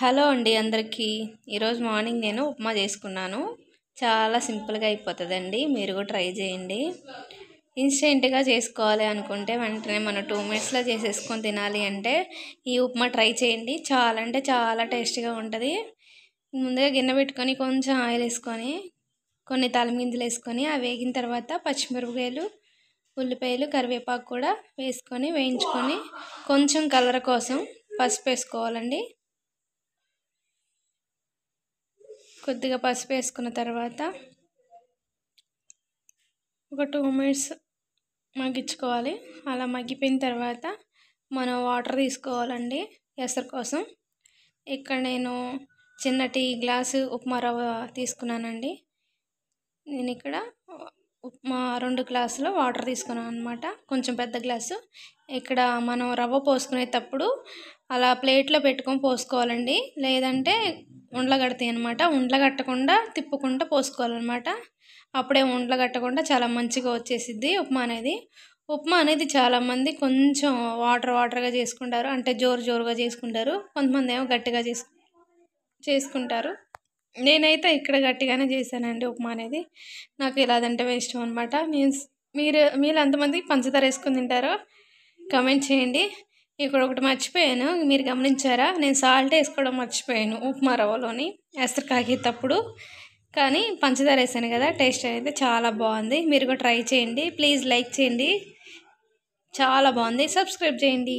Hello అండి అందరికీ. ఈరోజు మార్నింగ్ నేను ఉప్మా చేసుకున్నాను. చాలా సింపుల్గా అయిపోతుందండి. మీరు కూడా ట్రై చేయండి. ఇన్స్టెంట్గా చేసుకోవాలి అనుకుంటే వెంటనే మనం 2 మినిట్స్లో చేసేసుకొని తినాలి అంటే ఈ ఉప్మా ట్రై చేయండి. చాలా అంటే చాలా టేస్టీగా ఉంటుంది. ముందుగా గిన్నె పెట్టుకొని కొంచెం ఆయిల్ వేసుకొని కొన్ని తాలింగింజలు వేసుకొని అవి వేగిన తర్వాత పచ్చిమిరపకాయలు, ఉల్లిపాయలు, కరివేపాకు కూడా వేసుకొని వేయించుకొని కొంచెం కలర్ కోసం పసుపు వేసుకోవాలండి. కొద్దిగా పసుపు వేసుకున్న తర్వాత ఒక 2 మినిట్స్ మగ్గించుకోవాలి. అలా మగ్గిపోయిన తర్వాత మనం వాటర్ తీసుకోవాలండి ఎసరు కోసం. ఇక్కడ నేను చిన్న టీ గ్లాసు ఉప్మా రవ్వ తీసుకున్నానండి. నేను ఇక్కడ ఉప్మా 2 గ్లాసుల వాటర్ తీసుకున్నాను అనమాట, కొంచెం పెద్ద గ్లాసు. ఇక్కడ మనం రవ్వ పోసుకునేటప్పుడు అలా ప్లేట్లో పెట్టుకొని పోసుకోవాలండి, లేదంటే ఉండలు కడతాయి అనమాట. ఉండలు కట్టకుండా తిప్పుకుంటూ పోసుకోవాలన్నమాట. అప్పుడే ఉండలు కట్టకుండా చాలా మంచిగా వచ్చేసిద్ది ఉప్మా అనేది. ఉప్మా అనేది చాలామంది కొంచెం వాటర్గా చేసుకుంటారు, అంటే జోరుగా చేసుకుంటారు. కొంతమంది ఏమో గట్టిగా చేసుకుంటారు. నేనైతే ఇక్కడ గట్టిగానే చేశానండి ఉప్మా అనేది. నాకు ఇలాదంటే ఇష్టం అనమాట. మీరు ఎంతమంది పంచదార వేసుకొని తింటారో కమెంట్ చేయండి. ఇక్కడ ఒకటి మర్చిపోయాను, మీరు గమనించారా? నేను సాల్ట్ వేసుకోవడం మర్చిపోయాను ఉప్మా రవ్వలోని ఎసరు కాగేటప్పుడు. కానీ పంచదార వేసాను కదా, టేస్ట్ అయితే చాలా బాగుంది. మీరు కూడా ట్రై చేయండి. ప్లీజ్ లైక్ చేయండి, చాలా బాగుంది. సబ్స్క్రైబ్ చేయండి.